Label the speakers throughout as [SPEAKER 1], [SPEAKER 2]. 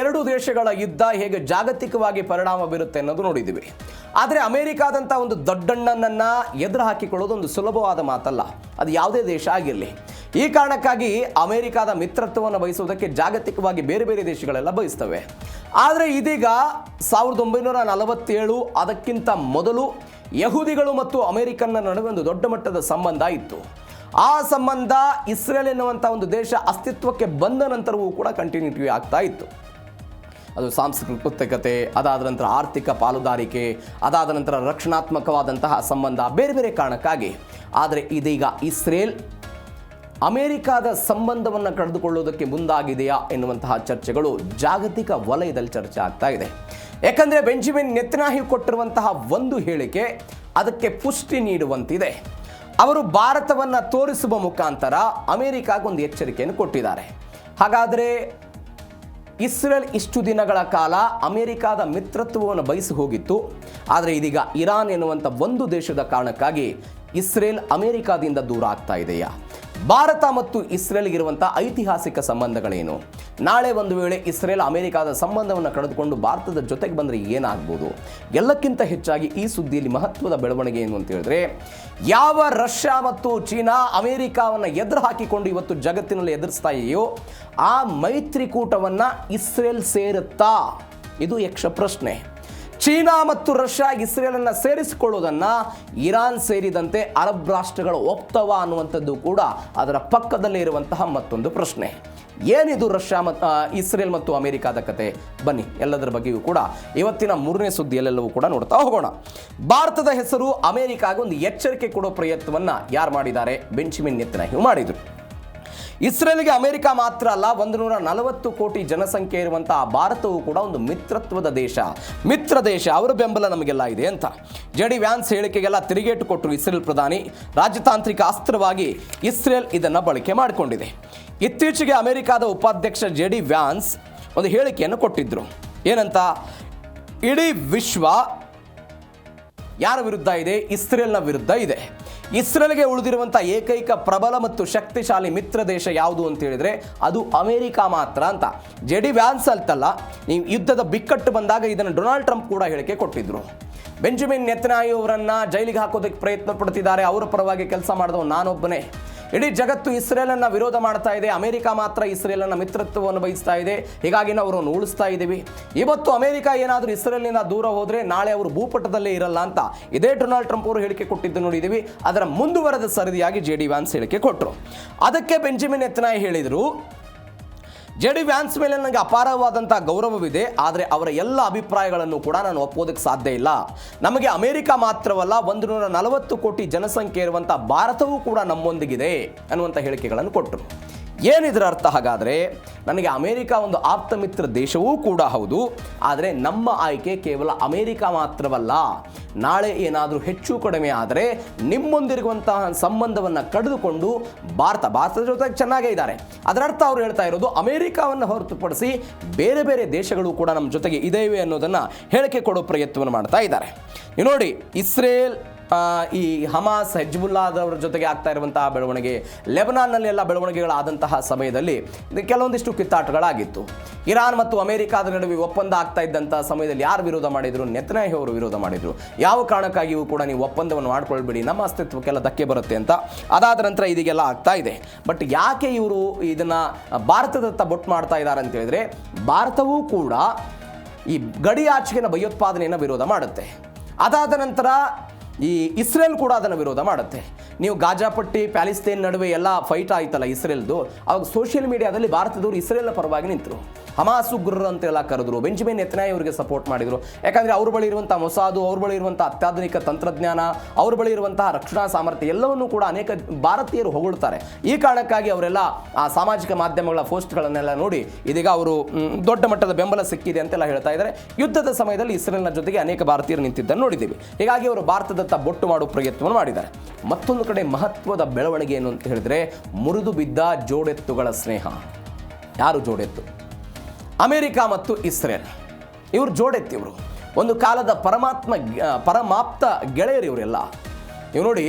[SPEAKER 1] ಎರಡು ದೇಶಗಳ ಯುದ್ಧ ಹೇಗೆ ಜಾಗತಿಕವಾಗಿ ಪರಿಣಾಮ ಬೀರುತ್ತೆ ಅನ್ನೋದು ನೋಡಿದ್ದೀವಿ. ಆದರೆ ಅಮೆರಿಕಾದಂಥ ಒಂದು ದೊಡ್ಡಣ್ಣನನ್ನು ಎದುರು ಹಾಕಿಕೊಳ್ಳೋದು ಒಂದು ಸುಲಭವಾದ ಮಾತಲ್ಲ. ಅದು ಯಾವುದೇ ದೇಶ ಆಗಿರಲಿ. ಈ ಕಾರಣಕ್ಕಾಗಿ ಅಮೆರಿಕಾದ ಮಿತ್ರತ್ವವನ್ನು ಬಯಸುವುದಕ್ಕೆ ಜಾಗತಿಕವಾಗಿ ಬೇರೆ ಬೇರೆ ದೇಶಗಳೆಲ್ಲ ಬಯಸ್ತವೆ. ಆದರೆ ಇದೀಗ 1947 ಅದಕ್ಕಿಂತ ಮೊದಲು ಯಹೂದಿಗಳು ಮತ್ತು ಅಮೆರಿಕನ್ನ ನಡುವೆ ಒಂದು ದೊಡ್ಡ ಮಟ್ಟದ ಸಂಬಂಧ ಇತ್ತು. ಆ ಸಂಬಂಧ ಇಸ್ರೇಲ್ ಎನ್ನುವಂಥ ಒಂದು ದೇಶ ಅಸ್ತಿತ್ವಕ್ಕೆ ಬಂದ ನಂತರವೂ ಕೂಡ ಕಂಟಿನ್ಯೂಟಿ ಆಗ್ತಾ ಇತ್ತು. ಅದು ಸಾಂಸ್ಕೃತಿಕತೆ, ಅದಾದ ನಂತರ ಆರ್ಥಿಕ ಪಾಲುದಾರಿಕೆ, ಅದಾದ ನಂತರ ರಕ್ಷಣಾತ್ಮಕವಾದಂತಹ ಸಂಬಂಧ, ಬೇರೆ ಬೇರೆ ಕಾರಣಕ್ಕಾಗಿ. ಆದರೆ ಇದೀಗ ಇಸ್ರೇಲ್ ಅಮೆರಿಕಾದ ಸಂಬಂಧವನ್ನು ಕಳೆದುಕೊಳ್ಳುವುದಕ್ಕೆ ಮುಂದಾಗಿದೆಯಾ ಎನ್ನುವಂತಹ ಚರ್ಚೆಗಳು ಜಾಗತಿಕ ವಲಯದಲ್ಲಿ ಚರ್ಚೆ ಆಗ್ತಾ ಇದೆ. ಯಾಕಂದರೆ ಬೆಂಜಮಿನ್ ನೆತನ್ಯಾಹು ಕೊಟ್ಟಿರುವಂತಹ ಒಂದು ಹೇಳಿಕೆ ಅದಕ್ಕೆ ಪುಷ್ಟಿ ನೀಡುವಂತಿದೆ. ಅವರು ಭಾರತವನ್ನು ತೋರಿಸುವ ಮುಖಾಂತರ ಅಮೆರಿಕಾಗೊಂದು ಎಚ್ಚರಿಕೆಯನ್ನು ಕೊಟ್ಟಿದ್ದಾರೆ. ಹಾಗಾದರೆ ಇಸ್ರೇಲ್ ಇಷ್ಟು ದಿನಗಳ ಕಾಲ ಅಮೆರಿಕಾದ ಮಿತ್ರತ್ವವನ್ನು ಬಯಸಿ ಹೋಗಿತ್ತು. ಆದರೆ ಇದೀಗ ಇರಾನ್ ಎನ್ನುವಂಥ ಒಂದು ದೇಶದ ಕಾರಣಕ್ಕಾಗಿ ಇಸ್ರೇಲ್ ಅಮೆರಿಕಾದಿಂದ ದೂರ ಆಗ್ತಾ ಇದೆಯಾ? ಭಾರತ ಮತ್ತು ಇಸ್ರೇಲ್ಗಿರುವಂಥ ಐತಿಹಾಸಿಕ ಸಂಬಂಧಗಳೇನು? ನಾಳೆ ಒಂದು ವೇಳೆ ಇಸ್ರೇಲ್ ಅಮೆರಿಕಾದ ಸಂಬಂಧವನ್ನು ಕಳೆದುಕೊಂಡು ಭಾರತದ ಜೊತೆಗೆ ಬಂದರೆ ಏನಾಗ್ಬೋದು? ಎಲ್ಲಕ್ಕಿಂತ ಹೆಚ್ಚಾಗಿ ಈ ಸುದ್ದಿಯಲ್ಲಿ ಮಹತ್ವದ ಬೆಳವಣಿಗೆ ಏನು ಅಂತ ಹೇಳಿದ್ರೆ, ಯಾವ ರಷ್ಯಾ ಮತ್ತು ಚೀನಾ ಅಮೆರಿಕಾವನ್ನು ಎದುರು ಹಾಕಿಕೊಂಡು ಇವತ್ತು ಜಗತ್ತಿನಲ್ಲಿ ಎದುರಿಸ್ತಾ ಇದೆಯೋ ಆ ಮೈತ್ರಿಕೂಟವನ್ನು ಇಸ್ರೇಲ್ ಸೇರುತ್ತಾ? ಇದು ಯಕ್ಷ ಪ್ರಶ್ನೆ. ಚೀನಾ ಮತ್ತು ರಷ್ಯಾ ಇಸ್ರೇಲನ್ನು ಸೇರಿಸಿಕೊಳ್ಳುವುದನ್ನು ಇರಾನ್ ಸೇರಿದಂತೆ ಅರಬ್ ರಾಷ್ಟ್ರಗಳು ಒಪ್ತವಾ ಅನ್ನುವಂಥದ್ದು ಕೂಡ ಅದರ ಪಕ್ಕದಲ್ಲೇ ಇರುವಂತಹ ಮತ್ತೊಂದು ಪ್ರಶ್ನೆ. ಏನಿದು ರಷ್ಯಾ ಮತ್ತು ಇಸ್ರೇಲ್ ಮತ್ತು ಅಮೆರಿಕಾದ ಕತೆ? ಬನ್ನಿ ಎಲ್ಲದರ ಬಗ್ಗೆಯೂ ಕೂಡ ಇವತ್ತಿನ ಮೂರನೇ ಸುದ್ದಿಯಲ್ಲೆಲ್ಲವೂ ಕೂಡ ನೋಡ್ತಾ ಹೋಗೋಣ. ಭಾರತದ ಹೆಸರು ಅಮೆರಿಕಾಗೆ ಒಂದು ಎಚ್ಚರಿಕೆ ಕೊಡೋ ಪ್ರಯತ್ನವನ್ನು ಯಾರು ಮಾಡಿದ್ದಾರೆ? ಬೆಂಜಮಿನ್ ನೆತನ್ಯಾಹು ಮಾಡಿದರು. ಇಸ್ರೇಲ್ಗೆ ಅಮೆರಿಕ ಮಾತ್ರ ಅಲ್ಲ, 140 ಕೋಟಿ ಜನಸಂಖ್ಯೆ ಇರುವಂತಹ ಭಾರತವು ಕೂಡ ಒಂದು ಮಿತ್ರತ್ವದ ದೇಶ, ಮಿತ್ರ ದೇಶ. ಅವರ ಬೆಂಬಲ ನಮಗೆಲ್ಲ ಇದೆ ಅಂತ JD ವ್ಯಾನ್ಸ್ ಹೇಳಿಕೆಗೆಲ್ಲ ತಿರುಗೇಟು ಕೊಟ್ಟರು ಇಸ್ರೇಲ್ ಪ್ರಧಾನಿ. ರಾಜತಾಂತ್ರಿಕ ಅಸ್ತ್ರವಾಗಿ ಇಸ್ರೇಲ್ ಇದನ್ನು ಬಳಕೆ ಮಾಡಿಕೊಂಡಿದೆ. ಇತ್ತೀಚೆಗೆ ಅಮೆರಿಕಾದ ಉಪಾಧ್ಯಕ್ಷ JD ವ್ಯಾನ್ಸ್ ಒಂದು ಹೇಳಿಕೆಯನ್ನು ಕೊಟ್ಟಿದ್ದರು. ಏನಂತ? ಇಡೀ ವಿಶ್ವ ಯಾರ ವಿರುದ್ಧ ಇದೆ? ಇಸ್ರೇಲ್ನ ವಿರುದ್ಧ ಇದೆ. ಇಸ್ರೇಲ್ಗೆ ಉಳಿದಿರುವಂಥ ಏಕೈಕ ಪ್ರಬಲ ಮತ್ತು ಶಕ್ತಿಶಾಲಿ ಮಿತ್ರ ದೇಶ ಯಾವುದು ಅಂತ ಹೇಳಿದರೆ ಅದು ಅಮೆರಿಕ ಮಾತ್ರ ಅಂತ JD ವ್ಯಾನ್ಸ್ ಅಂತಲ್ಲ, ನೀವು ಯುದ್ಧದ ಬಿಕ್ಕಟ್ಟು ಬಂದಾಗ ಇದನ್ನು ಡೊನಾಲ್ಡ್ ಟ್ರಂಪ್ ಕೂಡ ಹೇಳಿಕೆ ಕೊಟ್ಟಿದ್ರು. ಬೆಂಜಮಿನ್ ನೆತನ್ಯಾಹು ಅವರನ್ನು ಜೈಲಿಗೆ ಹಾಕೋದಕ್ಕೆ ಪ್ರಯತ್ನ ಪಡ್ತಿದ್ದಾರೆ. ಅವರ ಪರವಾಗಿ ಕೆಲಸ ಮಾಡಿದವ ನಾನೊಬ್ಬನೇ. ಇಡೀ ಜಗತ್ತು ಇಸ್ರೇಲನ್ನು ವಿರೋಧ ಮಾಡ್ತಾ ಇದೆ, ಅಮೆರಿಕ ಮಾತ್ರ ಇಸ್ರೇಲನ್ನು ಮಿತ್ರತ್ವವನ್ನು ಬಯಸ್ತಾ ಇದೆ. ಹೀಗಾಗಿ ನಾವು ಅವರನ್ನು ಉಳಿಸ್ತಾ ಇದ್ದೀವಿ. ಇವತ್ತು ಅಮೆರಿಕ ಏನಾದರೂ ಇಸ್ರೇಲ್ನಿಂದ ದೂರ ಹೋದರೆ ನಾಳೆ ಅವರು ಭೂಪಟದಲ್ಲೇ ಇರಲ್ಲ ಅಂತ ಇದೇ ಡೊನಾಲ್ಡ್ ಟ್ರಂಪ್ ಅವರು ಹೇಳಿಕೆ ಕೊಟ್ಟಿದ್ದು ನೋಡಿದ್ದೀವಿ. ಅದರ ಮುಂದುವರೆದ ಸರದಿಯಾಗಿ JD ವ್ಯಾನ್ಸ್ ಹೇಳಿಕೆ ಕೊಟ್ಟರು. ಅದಕ್ಕೆ ಬೆಂಜಮಿನ್ ನೆತನ್ಯಾಹು ಹೇಳಿದರು, JD ವ್ಯಾನ್ಸ್ ಮೇಲೆ ನನಗೆ ಅಪಾರವಾದಂಥ ಗೌರವವಿದೆ, ಆದರೆ ಅವರ ಎಲ್ಲ ಅಭಿಪ್ರಾಯಗಳನ್ನು ಕೂಡ ನಾನು ಒಪ್ಪೋದಕ್ಕೆ ಸಾಧ್ಯ ಇಲ್ಲ. ನಮಗೆ ಅಮೆರಿಕ ಮಾತ್ರವಲ್ಲ, 140 ಕೋಟಿ ಜನಸಂಖ್ಯೆ ಇರುವಂಥ ಭಾರತವೂ ಕೂಡ ನಮ್ಮೊಂದಿಗಿದೆ ಅನ್ನುವಂಥ ಹೇಳಿಕೆಗಳನ್ನು ಕೊಟ್ಟರು. ಏನಿದ್ರ ಅರ್ಥ? ಹಾಗಾದರೆ ನನಗೆ ಅಮೆರಿಕ ಒಂದು ಆಪ್ತ ಮಿತ್ರ ದೇಶವೂ ಕೂಡ ಹೌದು, ಆದರೆ ನಮ್ಮ ಆಯ್ಕೆ ಕೇವಲ ಅಮೆರಿಕ ಮಾತ್ರವಲ್ಲ. ನಾಳೆ ಏನಾದರೂ ಹೆಚ್ಚು ಕಡಿಮೆ ಆದರೆ ನಿಮ್ಮೊಂದಿರುವಂತಹ ಸಂಬಂಧವನ್ನು ಕಡಿದುಕೊಂಡು ಭಾರತದ ಜೊತೆಗೆ ಚೆನ್ನಾಗೇ ಇದ್ದಾರೆ. ಅದರರ್ಥ ಅವರು ಹೇಳ್ತಾ ಇರೋದು ಅಮೆರಿಕವನ್ನು ಹೊರತುಪಡಿಸಿ ಬೇರೆ ಬೇರೆ ದೇಶಗಳು ಕೂಡ ನಮ್ಮ ಜೊತೆಗೆ ಇದ್ದೇವೆ ಅನ್ನೋದನ್ನು ಹೇಳಿಕೆ ಕೊಡೋ ಪ್ರಯತ್ನವನ್ನು ಮಾಡ್ತಾ ಇದ್ದಾರೆ. ನೀವು ನೋಡಿ, ಇಸ್ರೇಲ್ ಈ ಹಮಾಸ್ ಹೆಜ್ಬುಲ್ಲಾದವರ ಜೊತೆಗೆ ಆಗ್ತಾ ಇರುವಂತಹ ಬೆಳವಣಿಗೆ, ಲೆಬನಾನ್ನಲ್ಲಿ ಎಲ್ಲ ಬೆಳವಣಿಗೆಗಳಾದಂತಹ ಸಮಯದಲ್ಲಿ ಕೆಲವೊಂದಿಷ್ಟು ಕಿತ್ತಾಟಗಳಾಗಿತ್ತು. ಇರಾನ್ ಮತ್ತು ಅಮೆರಿಕಾದ ನಡುವೆ ಒಪ್ಪಂದ ಆಗ್ತಾ ಇದ್ದಂಥ ಸಮಯದಲ್ಲಿ ಯಾರು ವಿರೋಧ ಮಾಡಿದರು? ನೆತನ್ಯಾಹು ಅವರು ವಿರೋಧ ಮಾಡಿದರು. ಯಾವ ಕಾರಣಕ್ಕಾಗಿಯೂ ಕೂಡ ನೀವು ಒಪ್ಪಂದವನ್ನು ಮಾಡ್ಕೊಳ್ಬೇಡಿ, ನಮ್ಮ ಅಸ್ತಿತ್ವಕ್ಕೆಲ್ಲ ಧಕ್ಕೆ ಬರುತ್ತೆ ಅಂತ. ಅದಾದ ನಂತರ ಇದೀಗೆಲ್ಲ ಆಗ್ತಾ ಇದೆ. ಬಟ್ ಯಾಕೆ ಇವರು ಇದನ್ನು ಭಾರತದತ್ತ ಬೊಟ್ಟು ಮಾಡ್ತಾ ಇದ್ದಾರೆ ಅಂತ ಹೇಳಿದ್ರೆ, ಭಾರತವೂ ಕೂಡ ಈ ಗಡಿಯಾಚೆಗಿನ ಭಯೋತ್ಪಾದನೆಯನ್ನು ವಿರೋಧ ಮಾಡುತ್ತೆ. ಅದಾದ ನಂತರ ಈ ಇಸ್ರೇಲ್ ಕೂಡ ಅದನ್ನು ವಿರೋಧ ಮಾಡುತ್ತೆ. ನೀವು ಗಾಜಾಪಟ್ಟಿ ಪ್ಯಾಲಿಸ್ತೇನ್ ನಡುವೆ ಎಲ್ಲ ಫೈಟ್ ಆಯ್ತಲ್ಲ ಇಸ್ರೇಲ್ದು, ಅವಾಗ ಸೋಷಿಯಲ್ ಮೀಡಿಯಾದಲ್ಲಿ ಭಾರತದವರು ಇಸ್ರೇಲ್ನ ಪರವಾಗಿ ನಿಂತರು. ಹಮಾಸ್ ಉಗ್ರರು ಅಂತೆಲ್ಲ ಕರೆದ್ರು. ಬೆಂಜಮಿನ್ ನೆತನ್ಯಾಹು ಅವರಿಗೆ ಸಪೋರ್ಟ್ ಮಾಡಿದರು. ಯಾಕಂದರೆ ಅವ್ರ ಬಳಿ ಇರುವಂಥ ಮೊಸಾದು, ಅವ್ರ ಬಳಿ ಇರುವಂಥ ಅತ್ಯಾಧುನಿಕ ತಂತ್ರಜ್ಞಾನ, ಅವ್ರ ಬಳಿ ಇರುವಂತಹ ರಕ್ಷಣಾ ಸಾಮರ್ಥ್ಯ ಎಲ್ಲವನ್ನೂ ಕೂಡ ಅನೇಕ ಭಾರತೀಯರು ಹೊಗಳ್ತಾರೆ. ಈ ಕಾರಣಕ್ಕಾಗಿ ಅವರೆಲ್ಲ ಆ ಸಾಮಾಜಿಕ ಮಾಧ್ಯಮಗಳ ಪೋಸ್ಟ್ಗಳನ್ನೆಲ್ಲ ನೋಡಿ ಇದೀಗ ಅವರು ದೊಡ್ಡ ಮಟ್ಟದ ಬೆಂಬಲ ಸಿಕ್ಕಿದೆ ಅಂತೆಲ್ಲ ಹೇಳ್ತಾ ಇದ್ದಾರೆ. ಯುದ್ಧದ ಸಮಯದಲ್ಲಿ ಇಸ್ರೇಲ್ನ ಜೊತೆಗೆ ಅನೇಕ ಭಾರತೀಯರು ನಿಂತಿದ್ದನ್ನು ನೋಡಿದ್ದೀವಿ. ಹೀಗಾಗಿ ಅವರು ಭಾರತದತ್ತ ಬೊಟ್ಟು ಮಾಡುವ ಪ್ರಯತ್ನವನ್ನು ಮಾಡಿದ್ದಾರೆ. ಮತ್ತೊಂದು ಕಡೆ ಮಹತ್ವದ ಬೆಳವಣಿಗೆ ಏನು ಅಂತ ಹೇಳಿದ್ರೆ, ಮುರಿದು ಬಿದ್ದ ಜೋಡೆತ್ತುಗಳ ಸ್ನೇಹ. ಯಾರು ಜೋಡೆತ್ತು? ಅಮೆರಿಕ ಮತ್ತು ಇಸ್ರೇಲ್. ಇವರು ಜೋಡೆತ್ತಿವರು. ಒಂದು ಕಾಲದ ಪರಮಾಪ್ತ ಗೆಳೆಯರು ಇವರೆಲ್ಲ. ನೀವು ನೋಡಿ,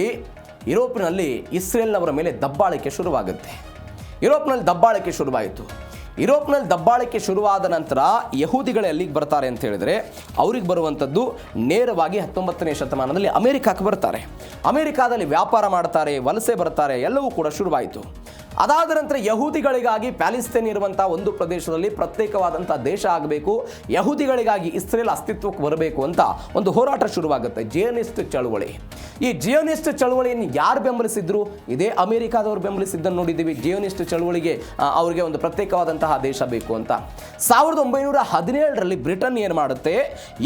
[SPEAKER 1] ಯುರೋಪಿನಲ್ಲಿ ಇಸ್ರೇಲ್ನವರ ಮೇಲೆ ದಬ್ಬಾಳಿಕೆ ಶುರುವಾಗುತ್ತೆ. ಯುರೋಪ್ನಲ್ಲಿ ದಬ್ಬಾಳಿಕೆ ಶುರುವಾಯಿತು. ಯುರೋಪ್ನಲ್ಲಿ ದಬ್ಬಾಳಿಕೆ ಶುರುವಾದ ನಂತರ ಯಹೂದಿಗಳು ಎಲ್ಲಿಗೆ ಬರ್ತಾರೆ ಅಂತ ಹೇಳಿದರೆ ಅವ್ರಿಗೆ ಬರುವಂಥದ್ದು ನೇರವಾಗಿ 19ನೇ ಶತಮಾನದಲ್ಲಿ ಅಮೆರಿಕಕ್ಕೆ ಬರ್ತಾರೆ. ಅಮೆರಿಕಾದಲ್ಲಿ ವ್ಯಾಪಾರ ಮಾಡ್ತಾರೆ, ವಲಸೆ ಬರ್ತಾರೆ, ಎಲ್ಲವೂ ಕೂಡ ಶುರುವಾಯಿತು. ಅದಾದ ನಂತರ ಯಹೂದಿಗಳಿಗಾಗಿ ಪ್ಯಾಲಿಸ್ತೇನ್ ಇರುವಂಥ ಒಂದು ಪ್ರದೇಶದಲ್ಲಿ ಪ್ರತ್ಯೇಕವಾದಂಥ ದೇಶ ಆಗಬೇಕು, ಯಹೂದಿಗಳಿಗಾಗಿ ಇಸ್ರೇಲ್ ಅಸ್ತಿತ್ವಕ್ಕೆ ಬರಬೇಕು ಅಂತ ಒಂದು ಹೋರಾಟ ಶುರುವಾಗುತ್ತೆ, ಜಿಯೋನಿಸ್ಟ್ ಚಳುವಳಿ. ಈ ಜಿಯೋನಿಸ್ಟ್ ಚಳುವಳಿಯನ್ನು ಯಾರು ಬೆಂಬಲಿಸಿದ್ರು? ಇದೇ ಅಮೆರಿಕಾದವರು ಬೆಂಬಲಿಸಿದ್ದನ್ನು ನೋಡಿದ್ದೀವಿ. ಜಿಯೋನಿಸ್ಟ್ ಚಳುವಳಿಗೆ ಅವರಿಗೆ ಒಂದು ಪ್ರತ್ಯೇಕವಾದಂತಹ ದೇಶ ಬೇಕು ಅಂತ 1917ರಲ್ಲಿ ಬ್ರಿಟನ್ ಏನು ಮಾಡುತ್ತೆ,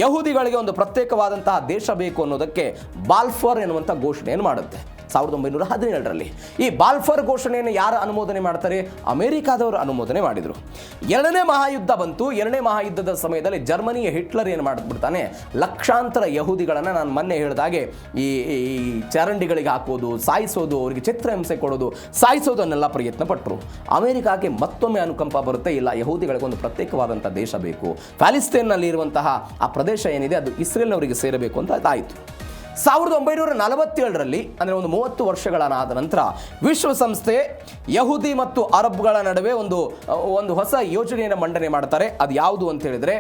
[SPEAKER 1] ಯಹೂದಿಗಳಿಗೆ ಒಂದು ಪ್ರತ್ಯೇಕವಾದಂತಹ ದೇಶ ಬೇಕು ಅನ್ನೋದಕ್ಕೆ ಬಾಲ್ಫೋರ್ ಎನ್ನುವಂಥ ಘೋಷಣೆಯನ್ನು ಮಾಡುತ್ತೆ 1917ರಲ್ಲಿ. ಈ ಬಾಲ್ಫೋರ್ ಘೋಷಣೆಯನ್ನು ಯಾರು ಅನುಮೋದನೆ ಮಾಡ್ತಾರೆ? ಅಮೆರಿಕಾದವರು ಅನುಮೋದನೆ ಮಾಡಿದರು. ಎರಡನೇ ಮಹಾಯುದ್ಧ ಬಂತು. ಎರಡನೇ ಮಹಾಯುದ್ಧದ ಸಮಯದಲ್ಲಿ ಜರ್ಮನಿಯ ಹಿಟ್ಲರ್ ಏನು ಮಾಡಿಬಿಡ್ತಾನೆ, ಲಕ್ಷಾಂತರ ಯಹೂದಿಗಳನ್ನು, ನಾನು ಮೊನ್ನೆ ಹೇಳಿದಾಗೆ ಈ ಚರಂಡಿಗಳಿಗೆ ಹಾಕೋದು, ಸಾಯಿಸೋದು, ಅವರಿಗೆ ಚಿತ್ರಹಿಂಸೆ ಕೊಡೋದು, ಸಾಯಿಸೋದನ್ನೆಲ್ಲ ಪ್ರಯತ್ನ ಪಟ್ಟರು. ಅಮೆರಿಕಾಗೆ ಮತ್ತೊಮ್ಮೆ ಅನುಕಂಪ ಬರುತ್ತೆ, ಇಲ್ಲ ಯಹೂದಿಗಳಿಗೆ ಒಂದು ಪ್ರತ್ಯೇಕವಾದಂಥ ದೇಶ ಬೇಕು, ಪ್ಯಾಲಿಸ್ತೇನ್ನಲ್ಲಿ ಇರುವಂತಹ ಆ ಪ್ರದೇಶ ಏನಿದೆ ಅದು ಇಸ್ರೇಲ್ನವರಿಗೆ ಸೇರಬೇಕು ಅಂತ ಆಯಿತು. 1947ರಲ್ಲಿ ಅಂದರೆ ಒಂದು 30 ವರ್ಷಗಳಾದ ನಂತರ ವಿಶ್ವಸಂಸ್ಥೆ ಯಹೂದಿ ಮತ್ತು ಅರಬ್ಗಳ ನಡುವೆ ಒಂದು ಹೊಸ ಯೋಜನೆಯನ್ನು ಮಂಡನೆ ಮಾಡ್ತಾರೆ. ಅದು ಯಾವುದು ಅಂತ ಹೇಳಿದರೆ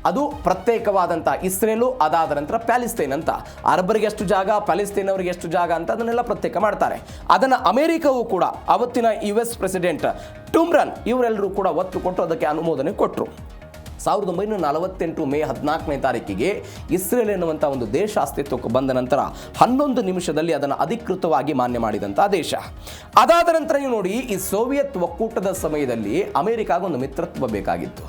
[SPEAKER 1] ಅದು ಪ್ರತ್ಯೇಕವಾದಂಥ ಇಸ್ರೇಲು, ಅದಾದ ನಂತರ ಪ್ಯಾಲಿಸ್ತೇನ್ ಅಂತ. ಅರಬ್ಬರಿಗೆ ಎಷ್ಟು ಜಾಗ, ಪ್ಯಾಲಿಸ್ತೇನ್ ಅವರಿಗೆ ಎಷ್ಟು ಜಾಗ ಅಂತ ಅದನ್ನೆಲ್ಲ ಪ್ರತ್ಯೇಕ ಮಾಡ್ತಾರೆ. ಅದನ್ನು ಅಮೆರಿಕವೂ ಕೂಡ, ಅವತ್ತಿನ US ಪ್ರೆಸಿಡೆಂಟ್ ಟ್ರೂಮನ್ ಇವರೆಲ್ಲರೂ ಕೂಡ ಒತ್ತು ಕೊಟ್ಟು ಅದಕ್ಕೆ ಅನುಮೋದನೆ ಕೊಟ್ಟರು. 1948 ಮೇ 14ನೇ ತಾರೀಕಿಗೆ ಇಸ್ರೇಲ್ ಎನ್ನುವಂಥ ಒಂದು ದೇಶ ಅಸ್ತಿತ್ವಕ್ಕೆ ಬಂದ ನಂತರ 11 ನಿಮಿಷದಲ್ಲಿ ಅದನ್ನು ಅಧಿಕೃತವಾಗಿ ಮಾನ್ಯ ಮಾಡಿದಂಥ ದೇಶ. ಅದಾದ ನಂತರ ನೀವು ನೋಡಿ, ಈ ಸೋವಿಯತ್ ಒಕ್ಕೂಟದ ಸಮಯದಲ್ಲಿ ಅಮೆರಿಕಾಗ ಒಂದು ಮಿತ್ರತ್ವ ಬೇಕಾಗಿತ್ತು.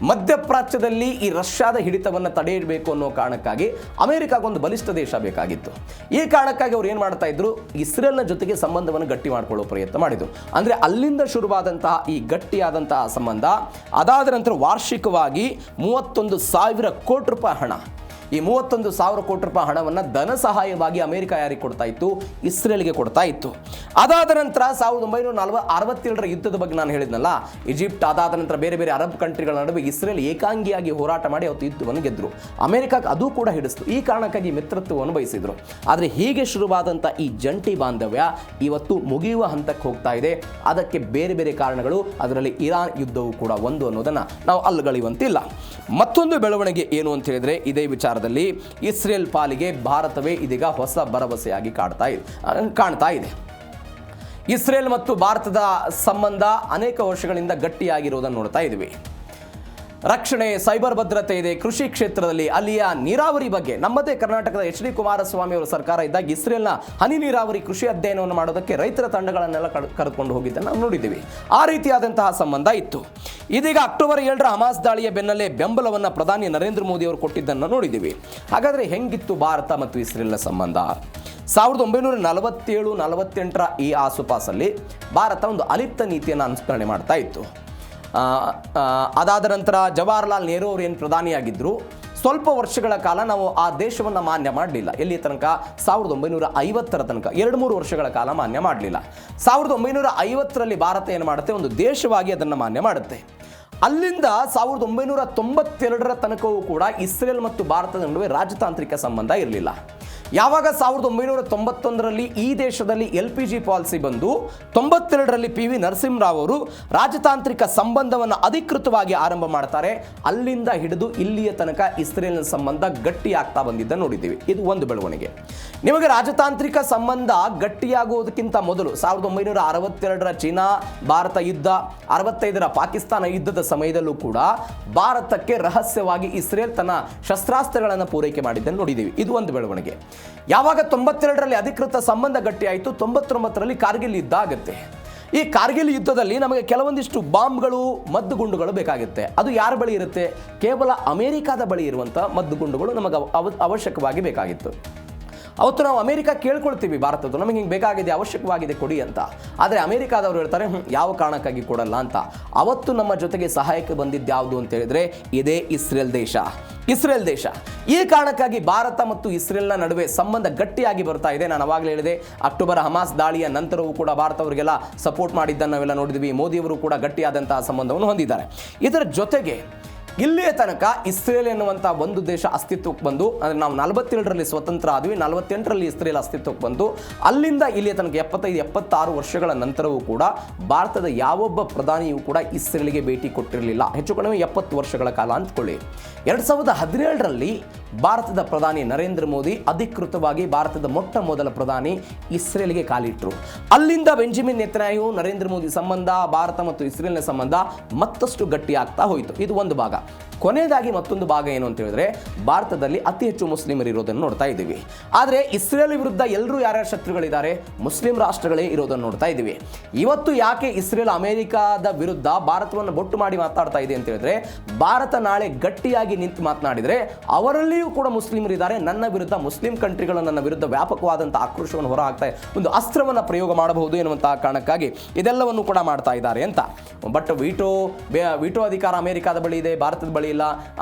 [SPEAKER 1] ಮಧ್ಯಪ್ರಾಚ್ಯದಲ್ಲಿ ಈ ರಷ್ಯಾದ ಹಿಡಿತವನ್ನು ತಡೆಯಬೇಕು ಅನ್ನೋ ಕಾರಣಕ್ಕಾಗಿ ಅಮೆರಿಕಾಗೊಂದು ಬಲಿಷ್ಠ ದೇಶ ಬೇಕಾಗಿತ್ತು. ಈ ಕಾರಣಕ್ಕಾಗಿ ಅವ್ರು ಏನು ಮಾಡ್ತಾ ಇದ್ರು, ಇಸ್ರೇಲ್ನ ಜೊತೆಗೆ ಸಂಬಂಧವನ್ನು ಗಟ್ಟಿ ಮಾಡಿಕೊಳ್ಳೋ ಪ್ರಯತ್ನ ಮಾಡಿದರು. ಅಂದರೆ ಅಲ್ಲಿಂದ ಶುರುವಾದಂತಹ ಈ ಗಟ್ಟಿಯಾದಂತಹ ಸಂಬಂಧ ಅದಾದ ನಂತರ ವಾರ್ಷಿಕವಾಗಿ 31,000 ಕೋಟಿ ರೂಪಾಯಿ ಹಣ, ಈ 31,000 ಕೋಟಿ ರೂಪಾಯಿ ಹಣವನ್ನು ಧನ ಸಹಾಯವಾಗಿ ಅಮೆರಿಕ ಯಾರಿಗೆ ಕೊಡ್ತಾ ಇತ್ತು? ಇಸ್ರೇಲ್ಗೆ ಕೊಡ್ತಾ ಇತ್ತು. ಅದಾದ ನಂತರ 1967ರ ಯುದ್ಧದ ಬಗ್ಗೆ ನಾನು ಹೇಳಿದ್ನಲ್ಲ, ಈಜಿಪ್ಟ್ ಅದಾದ ನಂತರ ಬೇರೆ ಬೇರೆ ಅರಬ್ ಕಂಟ್ರಿಗಳ ನಡುವೆ ಇಸ್ರೇಲ್ ಏಕಾಂಗಿಯಾಗಿ ಹೋರಾಟ ಮಾಡಿ ಅವತ್ತು ಯುದ್ಧವನ್ನು ಗೆದ್ದರು. ಅಮೆರಿಕಕ್ಕೆ ಅದು ಕೂಡ ಹಿಡಿಸ್ತು. ಈ ಕಾರಣಕ್ಕಾಗಿ ಮಿತ್ರತ್ವವನ್ನು ಬಯಸಿದರು. ಆದರೆ ಹೀಗೆ ಶುರುವಾದಂಥ ಈ ಜಂಟಿ ಬಾಂಧವ್ಯ ಇವತ್ತು ಮುಗಿಯುವ ಹಂತಕ್ಕೆ ಹೋಗ್ತಾ ಇದೆ. ಅದಕ್ಕೆ ಬೇರೆ ಬೇರೆ ಕಾರಣಗಳು, ಅದರಲ್ಲಿ ಇರಾನ್ ಯುದ್ಧವೂ ಕೂಡ ಒಂದು ಅನ್ನೋದನ್ನು ನಾವು ಅಲ್ಲಗಳೆಯುವಂತಿಲ್ಲ. ಮತ್ತೊಂದು ಬೆಳವಣಿಗೆ ಏನು ಅಂತ ಹೇಳಿದರೆ, ಇದೇ ವಿಚಾರದಲ್ಲಿ ಇಸ್ರೇಲ್ ಪಾಲಿಗೆ ಭಾರತವೇ ಇದೀಗ ಹೊಸ ಭರವಸೆಯಾಗಿ ಕಾಣ್ತಾ ಇದೆ. ಇಸ್ರೇಲ್ ಮತ್ತು ಭಾರತದ ಸಂಬಂಧ ಅನೇಕ ವರ್ಷಗಳಿಂದ ಗಟ್ಟಿಯಾಗಿರುವುದನ್ನು ನೋಡ್ತಾ ಇದ್ದೀವಿ. ರಕ್ಷಣೆ, ಸೈಬರ್ ಭದ್ರತೆ ಇದೆ, ಕೃಷಿ ಕ್ಷೇತ್ರದಲ್ಲಿ ಅಲ್ಲಿಯ ನೀರಾವರಿ ಬಗ್ಗೆ ನಮ್ಮದೇ ಕರ್ನಾಟಕದ HD ಕುಮಾರಸ್ವಾಮಿ ಅವರ ಸರ್ಕಾರ ಇದ್ದಾಗ ಇಸ್ರೇಲ್ನ ಹನಿ ನೀರಾವರಿ ಕೃಷಿ ಅಧ್ಯಯನವನ್ನು ಮಾಡೋದಕ್ಕೆ ರೈತರ ತಂಡಗಳನ್ನೆಲ್ಲ ಕರೆದುಕೊಂಡು ಹೋಗಿದ್ದನ್ನು ನಾವು ನೋಡಿದ್ದೀವಿ. ಆ ರೀತಿಯಾದಂತಹ ಸಂಬಂಧ ಇತ್ತು. ಇದೀಗ ಅಕ್ಟೋಬರ್ 7ರ ಹಮಾಸ್ ದಾಳಿಯ ಬೆನ್ನಲ್ಲೇ ಬೆಂಬಲವನ್ನು ಪ್ರಧಾನಿ ನರೇಂದ್ರ ಮೋದಿ ಅವರು ಕೊಟ್ಟಿದ್ದನ್ನು ನೋಡಿದ್ದೀವಿ. ಹಾಗಾದರೆ ಹೆಂಗಿತ್ತು ಭಾರತ ಮತ್ತು ಇಸ್ರೇಲ್ನ ಸಂಬಂಧ? 1947-48ರ ಈ ಆಸುಪಾಸಲ್ಲಿ ಭಾರತ ಒಂದು ಅಲಿಪ್ತ ನೀತಿಯನ್ನು ಅನುಸರಣೆ ಮಾಡ್ತಾ ಇತ್ತು. ಅದಾದ ನಂತರ ಜವಾಹರ್ಲಾಲ್ ನೆಹರು ಅವರು ಏನು ಪ್ರಧಾನಿಯಾಗಿದ್ದರು, ಸ್ವಲ್ಪ ವರ್ಷಗಳ ಕಾಲ ನಾವು ಆ ದೇಶವನ್ನು ಮಾನ್ಯ ಮಾಡಲಿಲ್ಲ. ಎಲ್ಲಿ ತನಕ? 1950ರ ತನಕ 2-3 ವರ್ಷಗಳ ಕಾಲ ಮಾನ್ಯ ಮಾಡಲಿಲ್ಲ. 1950ರಲ್ಲಿ ಭಾರತ ಏನು ಮಾಡುತ್ತೆ, ಒಂದು ದೇಶವಾಗಿ ಅದನ್ನು ಮಾನ್ಯ ಮಾಡುತ್ತೆ. ಅಲ್ಲಿಂದ 1992ರ ತನಕವೂ ಕೂಡ ಇಸ್ರೇಲ್ ಮತ್ತು ಭಾರತದ ನಡುವೆ ರಾಜತಾಂತ್ರಿಕ ಸಂಬಂಧ ಇರಲಿಲ್ಲ. ಯಾವಾಗ 1991ರಲ್ಲಿ ಈ ದೇಶದಲ್ಲಿ LPG ಪಾಲಿಸಿ ಬಂದು 92ರಲ್ಲಿ PV ನರಸಿಂಹರಾವ್ ಅವರು ರಾಜತಾಂತ್ರಿಕ ಸಂಬಂಧವನ್ನು ಅಧಿಕೃತವಾಗಿ ಆರಂಭ ಮಾಡ್ತಾರೆ. ಅಲ್ಲಿಂದ ಹಿಡಿದು ಇಲ್ಲಿಯ ತನಕ ಇಸ್ರೇಲ್ನ ಸಂಬಂಧ ಗಟ್ಟಿಯಾಗ್ತಾ ಬಂದಿದ್ದ ನೋಡಿದ್ದೀವಿ. ಇದು ಒಂದು ಬೆಳವಣಿಗೆ. ನಿಮಗೆ ರಾಜತಾಂತ್ರಿಕ ಸಂಬಂಧ ಗಟ್ಟಿಯಾಗುವುದಕ್ಕಿಂತ ಮೊದಲು 1962ರ ಚೀನಾ ಭಾರತ ಯುದ್ಧ, 65ರ ಪಾಕಿಸ್ತಾನ ಯುದ್ಧದ ಸಮಯದಲ್ಲೂ ಕೂಡ ಭಾರತಕ್ಕೆ ರಹಸ್ಯವಾಗಿ ಇಸ್ರೇಲ್ ತನ್ನ ಶಸ್ತ್ರಾಸ್ತ್ರಗಳನ್ನು ಪೂರೈಕೆ ಮಾಡಿದ್ದನ್ನು ನೋಡಿದ್ದೀವಿ. ಇದು ಒಂದು ಬೆಳವಣಿಗೆ. ಯಾವಾಗ 92ರಲ್ಲಿ ಅಧಿಕೃತ ಸಂಬಂಧ ಗಟ್ಟಿಯಾಯಿತು, 99ರಲ್ಲಿ ಕಾರ್ಗಿಲ್ ಯುದ್ಧ ಆಗುತ್ತೆ. ಈ ಕಾರ್ಗಿಲ್ ಯುದ್ಧದಲ್ಲಿ ನಮಗೆ ಕೆಲವೊಂದಿಷ್ಟು ಬಾಂಬ್ಗಳು, ಮದ್ದುಗುಂಡುಗಳು ಬೇಕಾಗುತ್ತೆ. ಅದು ಯಾರ ಬಳಿ ಇರುತ್ತೆ? ಕೇವಲ ಅಮೆರಿಕಾದ ಬಳಿ ಇರುವಂಥ ಮದ್ದುಗುಂಡುಗಳು ನಮಗೆ ಅವಶ್ಯಕವಾಗಿ ಬೇಕಾಗಿತ್ತು. ಅವತ್ತು ನಾವು ಅಮೆರಿಕ ಕೇಳ್ಕೊಳ್ತೀವಿ, ಭಾರತದ್ದು ನಮಗೆ ಹಿಂಗೆ ಬೇಕಾಗಿದೆ, ಅವಶ್ಯಕವಾಗಿದೆ ಕೊಡಿ ಅಂತ. ಆದರೆ ಅಮೆರಿಕಾದವರು ಹೇಳ್ತಾರೆ ಯಾವ ಕಾರಣಕ್ಕಾಗಿ ಕೊಡಲ್ಲ ಅಂತ. ಅವತ್ತು ನಮ್ಮ ಜೊತೆಗೆ ಸಹಾಯಕ್ಕೆ ಬಂದಿದ್ದು ಯಾವುದು ಅಂತ ಹೇಳಿದ್ರೆ ಇದೇ ಇಸ್ರೇಲ್ ದೇಶ. ಈ ಕಾರಣಕ್ಕಾಗಿ ಭಾರತ ಮತ್ತು ಇಸ್ರೇಲ್ನ ನಡುವೆ ಸಂಬಂಧ ಗಟ್ಟಿಯಾಗಿ ಬರ್ತಾ ಇದೆ. ನಾನು ಅವಾಗಲೇ ಹೇಳಿದೆ, ಅಕ್ಟೋಬರ್ ಹಮಾಸ್ ದಾಳಿಯ ನಂತರವೂ ಕೂಡ ಭಾರತ ಅವರಿಗೆಲ್ಲ ಸಪೋರ್ಟ್ ಮಾಡಿದ್ದನ್ನು ನಾವೆಲ್ಲ ನೋಡಿದ್ವಿ. ಮೋದಿಯವರು ಕೂಡ ಗಟ್ಟಿಯಾದಂತಹ ಸಂಬಂಧವನ್ನು ಹೊಂದಿದ್ದಾರೆ. ಇದರ ಜೊತೆಗೆ ಇಲ್ಲಿಯ ತನಕ ಇಸ್ರೇಲ್ ಎನ್ನುವಂಥ ಒಂದು ದೇಶ ಅಸ್ತಿತ್ವಕ್ಕೆ ಬಂದು, ಅಂದರೆ ನಾವು 47ರಲ್ಲಿ ಸ್ವತಂತ್ರ ಆದ್ವಿ, 48ರಲ್ಲಿ ಇಸ್ರೇಲ್ ಅಸ್ತಿತ್ವಕ್ಕೆ ಬಂತು. ಅಲ್ಲಿಂದ ಇಲ್ಲಿಯ ತನಕ 75-76 ವರ್ಷಗಳ ನಂತರವೂ ಕೂಡ ಭಾರತದ ಯಾವೊಬ್ಬ ಪ್ರಧಾನಿಯೂ ಕೂಡ ಇಸ್ರೇಲ್ಗೆ ಭೇಟಿ ಕೊಟ್ಟಿರಲಿಲ್ಲ. ಹೆಚ್ಚು ಕಡಿಮೆ 70 ವರ್ಷಗಳ ಕಾಲ ಅಂದ್ಕೊಳ್ಳಿ. 2017ರಲ್ಲಿ ಭಾರತದ ಪ್ರಧಾನಿ ನರೇಂದ್ರ ಮೋದಿ ಅಧಿಕೃತವಾಗಿ ಭಾರತದ ಮೊಟ್ಟ ಮೊದಲ ಪ್ರಧಾನಿ ಇಸ್ರೇಲ್ಗೆ ಕಾಲಿಟ್ಟರು. ಅಲ್ಲಿಂದ ಬೆಂಜಮಿನ್ ನೆತನ್ಯಾಹು ನರೇಂದ್ರ ಮೋದಿ ಸಂಬಂಧ, ಭಾರತ ಮತ್ತು ಇಸ್ರೇಲ್ನ ಸಂಬಂಧ ಮತ್ತಷ್ಟು ಗಟ್ಟಿಯಾಗ್ತಾ ಹೋಯಿತು. ಇದು ಒಂದು ಭಾಗ. ಕೊನೆಯದಾಗಿ ಮತ್ತೊಂದು ಭಾಗ ಏನು ಅಂತ ಹೇಳಿದ್ರೆ, ಭಾರತದಲ್ಲಿ ಅತಿ ಹೆಚ್ಚು ಮುಸ್ಲಿಮರು ಇರೋದನ್ನು ನೋಡ್ತಾ ಇದ್ದೀವಿ. ಆದರೆ ಇಸ್ರೇಲ್ ವಿರುದ್ಧ ಎಲ್ಲರೂ ಯಾರ್ಯಾರು ಶತ್ರುಗಳಿದ್ದಾರೆ, ಮುಸ್ಲಿಂ ರಾಷ್ಟ್ರಗಳೇ ಇರೋದನ್ನು ನೋಡ್ತಾ ಇದ್ದೀವಿ. ಇವತ್ತು ಯಾಕೆ ಇಸ್ರೇಲ್ ಅಮೆರಿಕಾದ ವಿರುದ್ಧ ಭಾರತವನ್ನು ಬೊಟ್ಟು ಮಾಡಿ ಮಾತಾಡ್ತಾ ಇದೆ ಅಂತ ಹೇಳಿದ್ರೆ, ಭಾರತ ನಾಳೆ ಗಟ್ಟಿಯಾಗಿ ನಿಂತು ಮಾತನಾಡಿದರೆ ಅವರಲ್ಲಿಯೂ ಕೂಡ ಮುಸ್ಲಿಮರು ಇದ್ದಾರೆ, ನನ್ನ ವಿರುದ್ಧ ಮುಸ್ಲಿಂ ಕಂಟ್ರಿಗಳು ನನ್ನ ವಿರುದ್ಧ ವ್ಯಾಪಕವಾದಂಥ ಆಕ್ರೋಶವನ್ನು ಹೊರ ಹಾಕ್ತಾ ಒಂದು ಅಸ್ತ್ರವನ್ನು ಪ್ರಯೋಗ ಮಾಡಬಹುದು ಎನ್ನುವಂತಹ ಕಾರಣಕ್ಕಾಗಿ ಇದೆಲ್ಲವನ್ನು ಕೂಡ ಮಾಡ್ತಾ ಇದ್ದಾರೆ ಅಂತ. ಬಟ್ ವಿಟೋ ಅಧಿಕಾರ ಅಮೆರಿಕಾದ ಬಳಿ ಇದೆ, ಭಾರತದ ಬಳಿ ಇಲ್ಲ.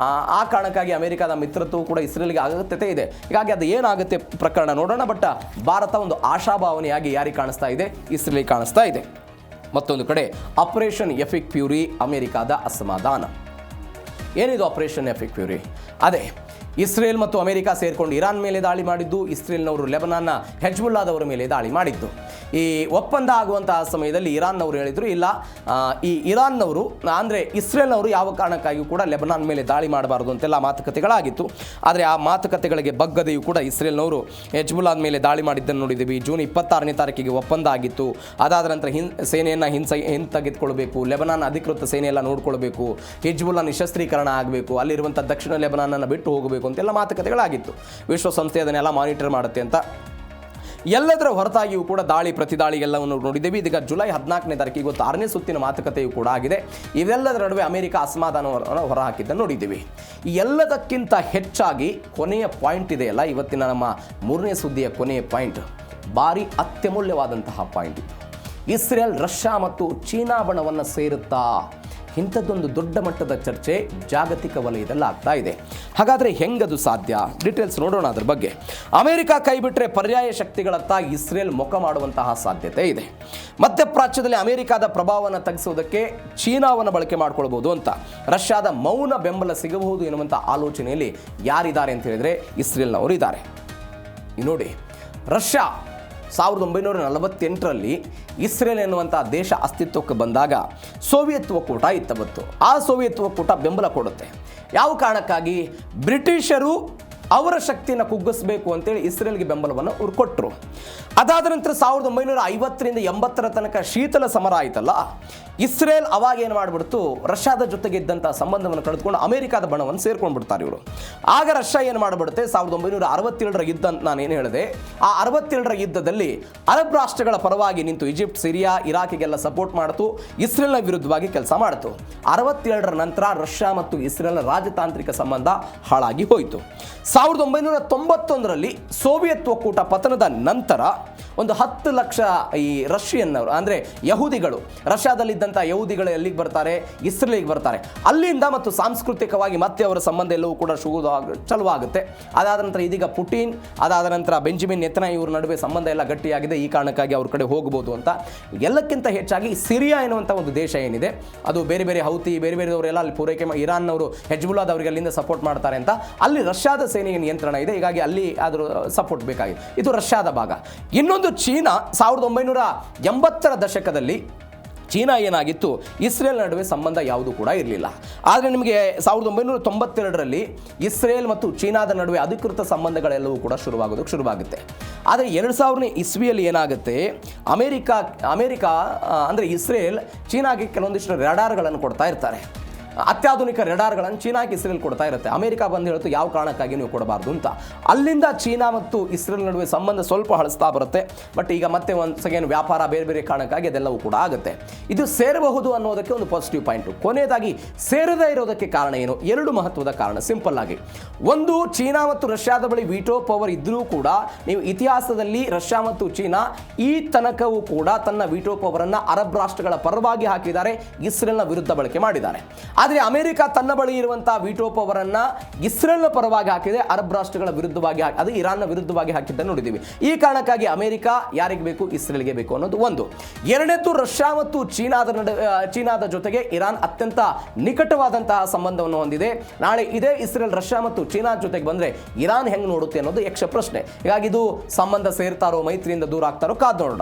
[SPEAKER 1] ಆ ಕಾರಣಕ್ಕಾಗಿ ಅಮೆರಿಕದ ಮಿತ್ರತ್ವವು ಕೂಡ ಇಸ್ರೇಲ್ಗೆ ಅಗತ್ಯತೆ ಇದೆ. ಹೀಗಾಗಿ ಅದು ಏನಾಗುತ್ತೆ ಪ್ರಕರಣ ನೋಡೋಣ. ಬಟ್ ಭಾರತ ಒಂದು ಆಶಾಭಾವನೆಯಾಗಿ ಯಾರಿಗೆ ಕಾಣಿಸ್ತಾ ಇದೆ, ಇಸ್ರೇಲಿಗೆ ಕಾಣಿಸ್ತಾ ಇದೆ. ಮತ್ತೊಂದು ಕಡೆ ಆಪರೇಷನ್ ಎಫಿಕ್ ಫ್ಯೂರಿ, ಅಮೆರಿಕಾದ ಅಸಮಾಧಾನ. ಏನಿದು ಆಪರೇಷನ್ ಎಫಿಕ್ ಫ್ಯೂರಿ? ಅದೇ ಇಸ್ರೇಲ್ ಮತ್ತು ಅಮೆರಿಕ ಸೇರಿಕೊಂಡು ಇರಾನ್ ಮೇಲೆ ದಾಳಿ ಮಾಡಿದ್ದು, ಇಸ್ರೇಲ್ನವರು ಲೆಬನಾನ್ನ ಹೆಜ್ಬುಲ್ಲಾದವರ ಮೇಲೆ ದಾಳಿ ಮಾಡಿದ್ದು. ಈ ಒಪ್ಪಂದ ಆಗುವಂತಹ ಸಮಯದಲ್ಲಿ ಇರಾನ್ನವರು ಹೇಳಿದರು, ಇಲ್ಲ ಈ ಇರಾನ್ನವರು ಅಂದರೆ ಇಸ್ರೇಲ್ನವರು ಯಾವ ಕಾರಣಕ್ಕಾಗಿಯೂ ಕೂಡ ಲೆಬನಾನ್ ಮೇಲೆ ದಾಳಿ ಮಾಡಬಾರದು ಅಂತೆಲ್ಲ ಮಾತುಕತೆಗಳಾಗಿತ್ತು. ಆದರೆ ಆ ಮಾತುಕತೆಗಳಿಗೆ ಬಗ್ಗದೆಯೂ ಕೂಡ ಇಸ್ರೇಲ್ನವರು ಹೆಜ್ಬುಲ್ಲಾದ ಮೇಲೆ ದಾಳಿ ಮಾಡಿದ್ದನ್ನು ನೋಡಿದ್ದೀವಿ. ಜೂನ್ 26ನೇ ತಾರೀಕಿಗೆ ಒಪ್ಪಂದ ಆಗಿತ್ತು. ಅದಾದ ನಂತರ ಸೇನೆಯನ್ನು ಹಿಂತೆಗೆದುಕೊಳ್ಬೇಕು, ಲೆಬನಾನ್ ಅಧಿಕೃತ ಸೇನೆಯೆಲ್ಲ ನೋಡ್ಕೊಳ್ಬೇಕು, ಹೆಜ್ಬುಲ್ಲಾ ನಿಶಸ್ತ್ರೀಕರಣ ಆಗಬೇಕು, ಅಲ್ಲಿರುವಂಥ ದಕ್ಷಿಣ ಲೆಬನಾನನ್ನು ಬಿಟ್ಟು ಹೋಗಬೇಕು ಅಂತೆಲ್ಲ ಮಾತುಕತೆಗಳಾಗಿತ್ತು. ವಿಶ್ವಸಂಸ್ಥೆ ಅದನ್ನೆಲ್ಲ ಮಾನಿಟರ್ ಮಾಡುತ್ತೆ ಅಂತ. ಎಲ್ಲದರ ಹೊರತಾಗಿಯೂ ಕೂಡ ದಾಳಿ ಪ್ರತಿದಾಳಿಗೆಲ್ಲವನ್ನು ನೋಡಿದ್ದೇವೆ. ಇದೀಗ ಜುಲೈ 14ನೇ ತಾರೀಕಿಗೆ ಇವತ್ತು 6ನೇ ಸುತ್ತಿನ ಮಾತುಕತೆಯೂ ಕೂಡ ಆಗಿದೆ. ಇವೆಲ್ಲದರ ನಡುವೆ ಅಮೆರಿಕ ಅಸಮಾಧಾನವನ್ನು ಹೊರಹಾಕಿದ್ದನ್ನು ನೋಡಿದ್ದೀವಿ. ಈ ಎಲ್ಲದಕ್ಕಿಂತ ಹೆಚ್ಚಾಗಿ ಕೊನೆಯ ಪಾಯಿಂಟ್ ಇದೆಯಲ್ಲ, ಇವತ್ತಿನ ನಮ್ಮ 3ನೇ ಸುದ್ದಿಯ ಕೊನೆಯ ಪಾಯಿಂಟ್ ಭಾರಿ ಅತ್ಯಮೂಲ್ಯವಾದಂತಹ ಪಾಯಿಂಟ್ ಇದು. ಇಸ್ರೇಲ್ ರಷ್ಯಾ ಮತ್ತು ಚೀನಾ ಬಣವನ್ನು ಸೇರುತ್ತಾ? ಇಂಥದ್ದೊಂದು ದೊಡ್ಡ ಮಟ್ಟದ ಚರ್ಚೆ ಜಾಗತಿಕ ವಲಯದಲ್ಲಿ ಆಗ್ತಾ ಇದೆ. ಹಾಗಾದರೆ ಹೆಂಗದು ಸಾಧ್ಯ? ಡೀಟೇಲ್ಸ್ ನೋಡೋಣ ಅದ್ರ ಬಗ್ಗೆ. ಅಮೆರಿಕ ಕೈಬಿಟ್ಟರೆ ಪರ್ಯಾಯ ಶಕ್ತಿಗಳತ್ತ ಇಸ್ರೇಲ್ ಮುಖ ಮಾಡುವಂತಹ ಸಾಧ್ಯತೆ ಇದೆ. ಮಧ್ಯಪ್ರಾಚ್ಯದಲ್ಲಿ ಅಮೆರಿಕದ ಪ್ರಭಾವವನ್ನು ತಗ್ಗಿಸೋದಕ್ಕೆ ಚೀನಾವನ್ನು ಬಳಕೆ ಮಾಡ್ಕೊಳ್ಬೋದು ಅಂತ, ರಷ್ಯಾದ ಮೌನ ಬೆಂಬಲ ಸಿಗಬಹುದು ಎನ್ನುವಂಥ ಆಲೋಚನೆಯಲ್ಲಿ ಯಾರಿದ್ದಾರೆ ಅಂತ ಹೇಳಿದರೆ ಇಸ್ರೇಲ್ನವರು ಇದ್ದಾರೆ. ನೋಡಿ, ರಷ್ಯಾ 1948ರಲ್ಲಿ ಇಸ್ರೇಲ್ ಎನ್ನುವಂಥ ದೇಶ ಅಸ್ತಿತ್ವಕ್ಕೆ ಬಂದಾಗ ಸೋವಿಯತ್ ಒಕ್ಕೂಟ ಇತ್ತವತ್ತು. ಆ ಸೋವಿಯತ್ ಒಕ್ಕೂಟ ಬೆಂಬಲ ಕೊಡುತ್ತೆ. ಯಾವ ಕಾರಣಕ್ಕಾಗಿ? ಬ್ರಿಟಿಷರು ಅವರ ಶಕ್ತಿಯನ್ನು ಕುಗ್ಗಿಸಬೇಕು ಅಂತೇಳಿ ಇಸ್ರೇಲ್ಗೆ ಬೆಂಬಲವನ್ನು ಅವರು ಕೊಟ್ಟರು. ಅದಾದ ನಂತರ 1950ರಿಂದ 80ರ ತನಕ ಶೀತಲ ಸಮರ ಆಯ್ತಲ್ಲ, ಇಸ್ರೇಲ್ ಅವಾಗ ಏನು ಮಾಡಿಬಿಡ್ತು, ರಷ್ಯಾದ ಜೊತೆಗೆ ಇದ್ದಂಥ ಸಂಬಂಧವನ್ನು ಕಳೆದುಕೊಂಡು ಅಮೆರಿಕದ ಬಣವನ್ನು ಸೇರ್ಕೊಂಡ್ಬಿಡ್ತಾರೆ ಇವರು. ಆಗ ರಷ್ಯಾ ಏನು ಮಾಡಿಬಿಡುತ್ತೆ, 1967ರ ಯುದ್ಧ ಅಂತ ನಾನೇನು ಹೇಳಿದೆ, ಆ 67ರ ಯುದ್ಧದಲ್ಲಿ ಅರಬ್ ರಾಷ್ಟ್ರಗಳ ಪರವಾಗಿ ನಿಂತು ಈಜಿಪ್ಟ್, ಸಿರಿಯಾ, ಇರಾಕಿಗೆಲ್ಲ ಸಪೋರ್ಟ್ ಮಾಡ್ತು, ಇಸ್ರೇಲ್ನ ವಿರುದ್ಧವಾಗಿ ಕೆಲಸ ಮಾಡ್ತು. 67ರ ನಂತರ ರಷ್ಯಾ ಮತ್ತು ಇಸ್ರೇಲ್ನ ರಾಜತಾಂತ್ರಿಕ ಸಂಬಂಧ ಹಾಳಾಗಿ ಹೋಯಿತು. 1991ರಲ್ಲಿ ಸೋವಿಯತ್ ಒಕ್ಕೂಟ ಪತನದ ನಂತರ ಒಂದು 10 ಲಕ್ಷ ಈ ರಷ್ಯನ್ನವರು ಅಂದರೆ ಯಹೂದಿಗಳು, ರಷ್ಯಾದಲ್ಲಿದ್ದಂಥ ಯಹೂದಿಗಳು ಎಲ್ಲಿಗೆ ಬರ್ತಾರೆ, ಇಸ್ರೇಲಿಗೆ ಬರ್ತಾರೆ. ಅಲ್ಲಿಂದ ಮತ್ತು ಸಾಂಸ್ಕೃತಿಕವಾಗಿ ಮತ್ತೆ ಅವರ ಸಂಬಂಧ ಎಲ್ಲವೂ ಕೂಡ ಚಲುವಾಗುತ್ತೆ. ಅದಾದ ನಂತರ ಇದೀಗ ಪುಟಿನ್, ಅದಾದ ನಂತರ ಬೆಂಜಮಿನ್ ನೆತನ್ಯಾಹು ಇವ್ರ ನಡುವೆ ಸಂಬಂಧ ಎಲ್ಲ ಗಟ್ಟಿಯಾಗಿದೆ. ಈ ಕಾರಣಕ್ಕಾಗಿ ಅವ್ರ ಕಡೆ ಹೋಗ್ಬೋದು ಅಂತ. ಎಲ್ಲಕ್ಕಿಂತ ಹೆಚ್ಚಾಗಿ ಸಿರಿಯಾ ಎನ್ನುವಂಥ ಒಂದು ದೇಶ ಏನಿದೆ, ಅದು ಬೇರೆ ಬೇರೆ ಹೌತಿ ಬೇರೆ ಬೇರೆದವರೆಲ್ಲ ಅಲ್ಲಿ ಪೂರೈಕೆ ಇರಾನ್ನವರು ಹೆಜ್ಬುಲ್ಲಾದವರಿಗೆ ಅಲ್ಲಿಂದ ಸಪೋರ್ಟ್ ಮಾಡ್ತಾರೆ ಅಂತ, ಅಲ್ಲಿ ರಷ್ಯಾದ ಸೇನೆಗೆ ನಿಯಂತ್ರಣ ಇದೆ. ಹೀಗಾಗಿ ಅಲ್ಲಿ ಆದರೂ ಸಪೋರ್ಟ್ ಬೇಕಾಗಿದೆ. ಇದು ರಷ್ಯಾದ ಭಾಗ. ಇನ್ನೊಂದು ಚೀನಾ 1980ರ ದಶಕದಲ್ಲಿ ಚೀನಾ ಏನಾಗಿತ್ತು, ಇಸ್ರೇಲ್ ನಡುವೆ ಸಂಬಂಧ ಯಾವುದೂ ಕೂಡ ಇರಲಿಲ್ಲ. ಆದರೆ ನಿಮಗೆ 1992ರಲ್ಲಿ ಇಸ್ರೇಲ್ ಮತ್ತು ಚೀನಾದ ನಡುವೆ ಅಧಿಕೃತ ಸಂಬಂಧಗಳೆಲ್ಲವೂ ಕೂಡ ಶುರುವಾಗುತ್ತೆ. ಆದರೆ 2000ನೇ ಇಸ್ವಿಯಲ್ಲಿ ಏನಾಗುತ್ತೆ, ಅಮೆರಿಕ ಅಂದರೆ ಇಸ್ರೇಲ್ ಚೀನಾಗೆ ಕೆಲವೊಂದಿಷ್ಟು ರಡಾರ್ಗಳನ್ನು ಕೊಡ್ತಾ ಇರ್ತಾರೆ. ಅತ್ಯಾಧುನಿಕ ರೆಡಾರ್ಗಳನ್ನು ಚೀನಾಗೆ ಇಸ್ರೇಲ್ ಕೊಡ್ತಾ ಇರುತ್ತೆ. ಅಮೆರಿಕ ಬಂದು ಹೇಳ್ತು ಯಾವ ಕಾರಣಕ್ಕಾಗಿ ನೀವು ಕೊಡಬಾರ್ದು ಅಂತ. ಅಲ್ಲಿಂದ ಚೀನಾ ಮತ್ತು ಇಸ್ರೇಲ್ ನಡುವೆ ಸಂಬಂಧ ಸ್ವಲ್ಪ ಹಳಸ್ತಾ ಬರುತ್ತೆ. ಬಟ್ ಈಗ ಮತ್ತೆ ಒಂದು ಸೆಕೆಂಡ್ ವ್ಯಾಪಾರ ಬೇರೆ ಬೇರೆ ಕಾರಣಕ್ಕಾಗಿ ಅದೆಲ್ಲವೂ ಕೂಡ ಆಗುತ್ತೆ. ಇದು ಸೇರಬಹುದು ಅನ್ನೋದಕ್ಕೆ ಒಂದು ಪಾಸಿಟಿವ್ ಪಾಯಿಂಟು. ಕೊನೆಯದಾಗಿ ಸೇರದೇ ಇರೋದಕ್ಕೆ ಕಾರಣ ಏನು? 2 ಮಹತ್ವದ ಕಾರಣ. ಸಿಂಪಲ್ ಆಗಿ, ಒಂದು, ಚೀನಾ ಮತ್ತು ರಷ್ಯಾದ ಬಳಿ ವಿಟೋ ಪವರ್ ಇದ್ದರೂ ಕೂಡ ನೀವು ಇತಿಹಾಸದಲ್ಲಿ ರಷ್ಯಾ ಮತ್ತು ಚೀನಾ ಈ ತನಕವೂ ಕೂಡ ತನ್ನ ವಿಟೋ ಪವರನ್ನು ಅರಬ್ ರಾಷ್ಟ್ರಗಳ ಪರವಾಗಿ ಹಾಕಿದ್ದಾರೆ, ಇಸ್ರೇಲ್ನ ವಿರುದ್ಧ ಬಳಕೆ ಮಾಡಿದ್ದಾರೆ. ಆದರೆ ಅಮೆರಿಕ ತನ್ನ ಬಳಿ ಇರುವಂತಹ ವಿಟೋ ಪವರ್ ಅನ್ನ ಇಸ್ರೇಲ್ನ ಪರವಾಗಿ ಹಾಕಿದೆ, ಅರಬ್ ರಾಷ್ಟ್ರಗಳ ವಿರುದ್ಧವಾಗಿ ಅದು ಇರಾನ್ನ ವಿರುದ್ಧವಾಗಿ ಹಾಕಿದ್ದನ್ನು ನೋಡಿದ್ದೀವಿ. ಈ ಕಾರಣಕ್ಕಾಗಿ ಅಮೆರಿಕ ಯಾರಿಗೆ ಬೇಕು? ಇಸ್ರೇಲ್ಗೆ ಬೇಕು ಅನ್ನೋದು ಒಂದು. ಎರಡನೇದು, ರಷ್ಯಾ ಮತ್ತು ಚೀನಾದ ಜೊತೆಗೆ ಇರಾನ್ ಅತ್ಯಂತ ನಿಕಟವಾದಂತಹ ಸಂಬಂಧವನ್ನು ಹೊಂದಿದೆ. ನಾಳೆ ಇದೇ ಇಸ್ರೇಲ್ ರಷ್ಯಾ ಮತ್ತು ಚೀನಾ ಜೊತೆಗೆ ಬಂದ್ರೆ ಇರಾನ್ ಹೆಂಗೆ ನೋಡುತ್ತೆ ಅನ್ನೋದು ಯಕ್ಷ ಪ್ರಶ್ನೆ. ಹೀಗಾಗಿ ಇದು ಸಂಬಂಧ ಸೇರ್ತಾರೋ, ಮೈತ್ರಿಯಿಂದ ದೂರ ಆಗ್ತಾರೋ ಕಾದ್ ನೋಡೋಣ.